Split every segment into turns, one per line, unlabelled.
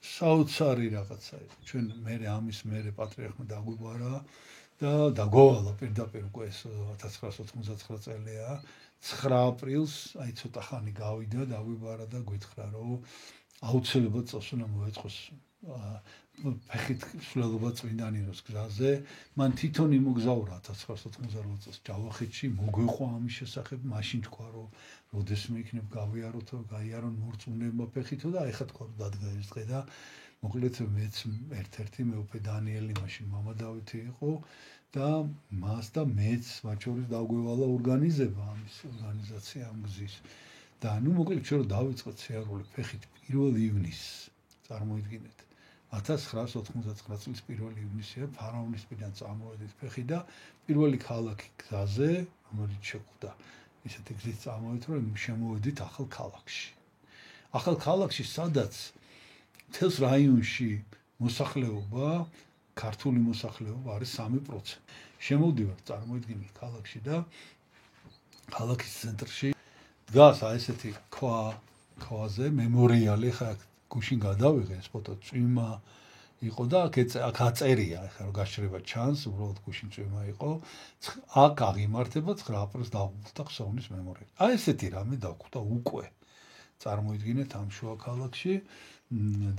საოცარი რაღაცა იყო. ჩვენ მერე პატრიარქმა დაგვიბარა და დაგოვალა პირდაპირ უკვე ეს 1999 წელია 9 აპრილს, აი ცოტა ხანი გავიდა, დაგვიბარა და გითხრა რომ აუცილებლად წელს უნდა მოეწყოს ფეხით სულელობა წმინდანინოს გზაზე. მან თვითონ იმოგზაურა 1998 წელს ჯავახეთში, მოგვეყვა ამის შესახებ, მაშინ თქვა რომ როდესმე იქნებ გავიაროთ, გაიარონ მორწმუნეებმა ფეხითო და ეხლა თქვა რომ დადგა ეს დღე და მოკლედ მეც ერთ-ერთი მეუფე დანიელი მაშინ მამა დავითი იყო და მას და მეც მათ შორის დაგვევალა ორგანიზება ამის ორგანიზაცია ამ გზის. და ნუ მოკლედ ჩვენ რომ დავიწყეთ სიარული ფეხით 1 ივნისს წარმოიდგინეთ 1999 წლის 1 ივნისია ფარავნისპირიდან წამოვედით ფეხი და პირველი ქალაქი გზაზე რომელიც შეხვდა ისეთი გზით წამოვედით რომ შემოვედით ახალ ქალაქში. ახალ ქალაქში სადაც მთელს რაიონში მოსახლეობა ქართული მოსახლეობა არის 3%. შემოვდივართ წარმოიდგინეთ ქალაქში და ქალაქის ცენტრში დგას აი ესეთი ქვაზე მემორიალი, ხა გუშინ გადავიღე ეს ფოტო, წვიმა იყო და აქ აწერია, ხა რომ გაშრება ჩანს, უბრალოდ გუშინ წვიმა იყო. აქ აღიმართება 9 აპრილს დაღუპულთა ხსოვნის მემორიალი. აი ესეთი რამე დაგხვდა უკვე. წარმოიდგინეთ ამ შუა ქალაქში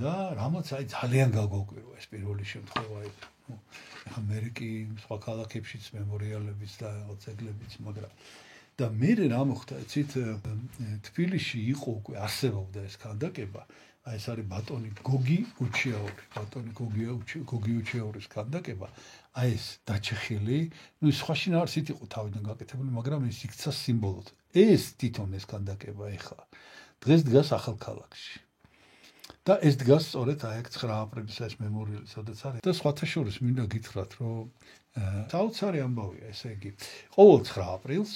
და რამაც აი ძალიან გაგოკვირვა ეს პირველი შემთხვევა იყო. ხა ამერიკი სხვა ქალაქებშიც მემორიალებიც და ძეგლებიც, მაგრამ და მე რა მოხდა, იცით, თბილისში იყო უკვე არსებობდა ეს ქანდაკება, აი ეს არის ბატონი გოგი უჩიაური, ბატონი გოგი უჩიაურის ქანდაკება, აი ეს დაჩეხილი, ნუ სხვაში არსით იყო თავიდან გაკეთებული, მაგრამ ეს იქცა სიმბოლოდ. ეს თვითონ ეს ქანდაკება ეხლა დღეს დგას ახალ ქალაქში. და ეს დგას სწორედ აი აქ 9 აპრილის ეს მემორიალი, სადაც არის. და სხვათა შორის მინდა გითხრათ, რომ საოცარი ამბავია, ესე იგი, ყოველ 9 აპრილს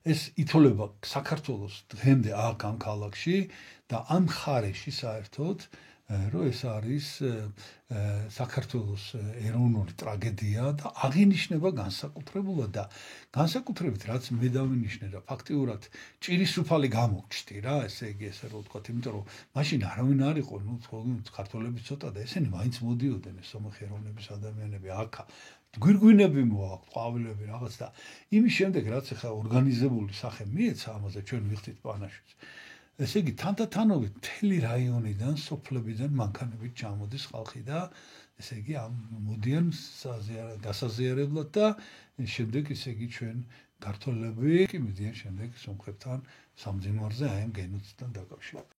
ეს ითოლება საქართველოს დღემდე აქ ამ ქალაქში და ამ მხარეში საერთოდ რომ ეს არის საქართველოს ეროვნული ტრაგედია და აღინიშნება განსაკუთრებულად და განსაკუთრებით რაც მე დავინიშნე და ფაქტიურად ჭირისუფალი გამოვჩდი რა, ესე იგი ესე რომ ვთქვათ, იმიტომ რომ მაშინ არავინ არ იყო, ნუ ქართველები ცოტა და ესენი მაინც მოდიოდნენ ეს სომეხი ეროვნების ადამიანები აქა გვირგვინები მოაქვთ, ყვავილები რაღაც და იმის შემდეგ რაც ახლა ორგანიზებული სახე მიეცა ამაზე ჩვენ ვიხდით პანაშვილს. ესე იგი თანდათანობით მთელი რაიონიდან, სოფლებიდან მანქანებით ჩამოდის ხალხი და ესე იგი ამ მოდიან გასაზიარებლად და შემდეგ ესე იგი ჩვენ ქართველები კი მიდიან შემდეგ სომხებთან სამძიმარზე აი ამ გენოციდთან დაკავშირებით.